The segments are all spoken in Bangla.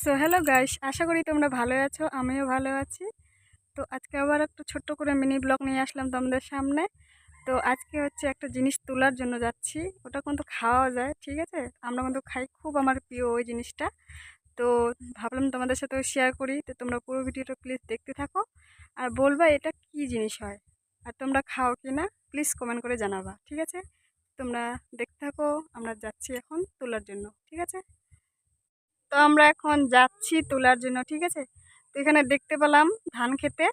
সো হ্যালো গাইস, আশা করি তোমরা ভালো আছো, আমিও ভালো আছি। তো আজকে আবার একটু ছোট্ট করে মিনি ব্লগ নিয়ে আসলাম তোমাদের সামনে। তো আজকে হচ্ছে একটা জিনিস তোলার জন্য যাচ্ছি। ওটা কিন্তু খাওয়া যায়, ঠিক আছে? আমরা কিন্তু খাই, খুব আমার প্রিয় ওই জিনিসটা। তো ভাবলাম তোমাদের সাথেও শেয়ার করি। তো তোমরা পুরো ভিডিওটা প্লিজ দেখতে থাকো আর বলবা এটা কি জিনিস হয়, আর তোমরা খাও কি না প্লিজ কমেন্ট করে জানাবা, ঠিক আছে? তোমরা দেখতে থাকো, আমরা যাচ্ছি এখন তোলার জন্য, ঠিক আছে? তো আমরা এখন যাচ্ছি তোলার জন্য, ঠিক আছে? তো এখানে দেখতে পেলাম ধান খেতে।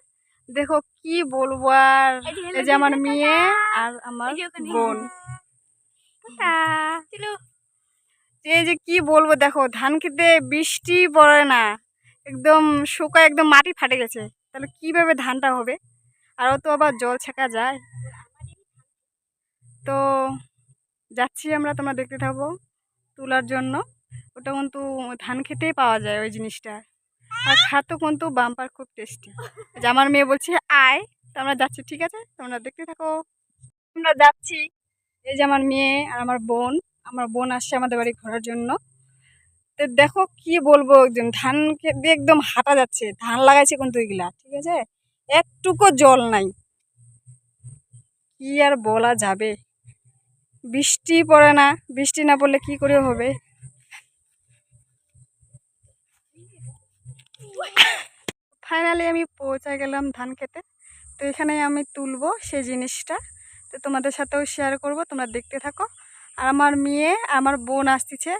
দেখো কি বলবো, আর এই যে আমার মেয়ে আর আমার বোন, এই যে কি বলবো, দেখো ধান খেতে বৃষ্টি পড়ে না, একদম শুকায়, একদম মাটি ফাটে গেছে। তাহলে কিভাবে ধানটা হবে? আরও তো আবার জল ছেঁকা যায়। তো যাচ্ছি আমরা, তোমরা দেখতে থাকো তোলার জন্য। ওটা কিন্তু ধান খেতেই পাওয়া যায় ওই জিনিসটা, আর খাতো কিন্তু বাম্পার, খুব টেস্টি। যে আমার মেয়ে বলছে আয়, তো আমরা যাচ্ছি, ঠিক আছে? তোমরা দেখতে থাকো। আমরা যাচ্ছি, এই যে আমার মেয়ে আর আমার বোন আসছে আমাদের বাড়ি ঘোরার জন্য। তো দেখো কি বলবো, একদম ধান ক্ষেত দিয়ে একদম হাঁটা যাচ্ছে, ধান লাগাইছে কিন্তু এগুলা, ঠিক আছে? একটুকু জল নাই, কি আর বলা যাবে। বৃষ্টি পড়ে না, বৃষ্টি না পড়লে কি করে হবে। ফাইনালি আমি পৌঁছে গেলাম ধান খেতে। তো এখানে আমি তুলবো সেই জিনিসটা, তো তোমাদের সাথেও শেয়ার করব, তোমরা দেখতে থাকো। আর আমার মেয়ে আমার বোন আসতেছে।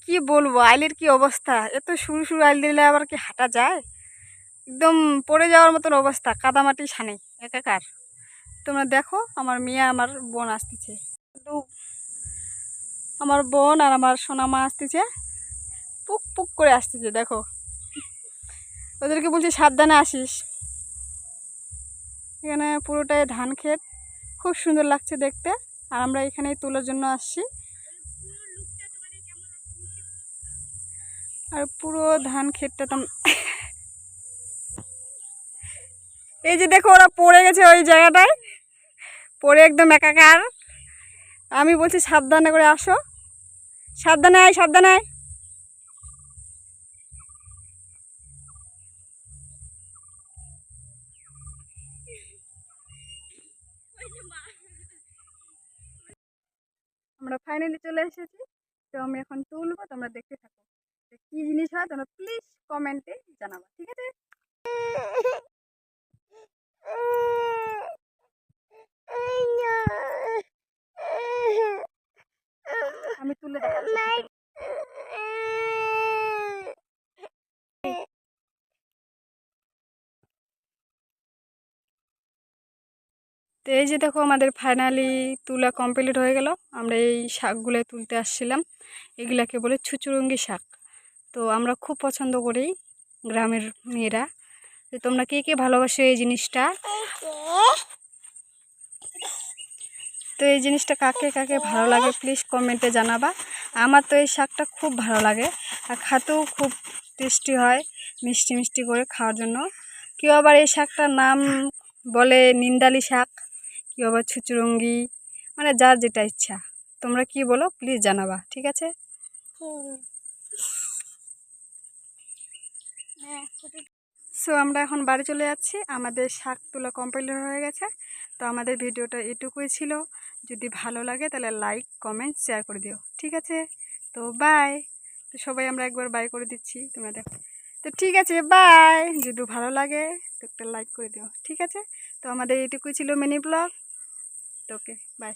কি বলবো, আইলের কি অবস্থা, এত সরু সরু আইল দিলে আবার কি হাঁটা যায়? একদম পড়ে যাওয়ার মতন অবস্থা, কাদামাটি সানে একাকার। তোমরা দেখো আমার মেয়ে আমার বোন আসতেছে, কিন্তু আমার বোন আর আমার সোনামা আসতেছে, পুক পুক করে আসতেছে। দেখো ওদেরকে বলছি সাবধানে আসিস। এখানে পুরোটাই ধান ক্ষেত, খুব সুন্দর লাগছে দেখতে। আর আমরা এখানেই তোলার জন্য আসছি। আর পুরো ধান ক্ষেতটা তো এই যে দেখো ওরা পড়ে গেছে ওই জায়গাটায়, পড়ে একদম একাকার। আমি বলছি সাবধানে করে আসো, সাবধানে আয়, সাবধানে আয়। আমরা ফাইনালি চলে এসেছি। তো আমি এখন তুলবো, তোমরা দেখতে থাকো। কি জিনিস হয় তোমরা প্লিজ কমেন্টে জানাবো, ঠিক আছে? আমি তুলে দেখাচ্ছি। তো এই যে দেখো আমাদের ফাইনালি তুলা কমপ্লিট হয়ে গেল। আমরা এই শাকগুলো তুলতে আসছিলাম, এগুলাকে বলে ছুচুরঙ্গি শাক। তো আমরা খুব পছন্দ করি গ্রামের মেয়েরা। তো তোমরা কে কে ভালোবাসো এই জিনিসটা? তো এই জিনিসটা কাকে কাকে ভালো লাগে প্লিজ কমেন্টে জানাবা। আমার তো এই শাকটা খুব ভালো লাগে, আর খেতেও খুব টেস্টি হয়, মিষ্টি মিষ্টি করে খাওয়ার জন্য। কেউ আবার এই শাকটার নাম বলে নিন্দালি শাক, কেউ আবার ছুচুরঙ্গি, মানে যার যেটা ইচ্ছা। তোমরা কি বলো প্লিজ জানাবা, ঠিক আছে? সো আমরা এখন বাড়ি চলে যাচ্ছি, আমাদের শাক তোলা কমপ্লিট হয়ে গেছে। তো আমাদের ভিডিওটা এটুকুই ছিল। যদি ভালো লাগে তাহলে লাইক কমেন্ট শেয়ার করে দিও, ঠিক আছে? তো বাই। তো সবাই আমরা একবার বাই করে দিচ্ছি, তোমরা দেখো। তো ঠিক আছে, বাই। যদি ভালো লাগে তো একটা লাইক করে দিও, ঠিক আছে? তো আমাদের এটুকুই ছিল মিনি ব্লগ। তো ওকে, বাই।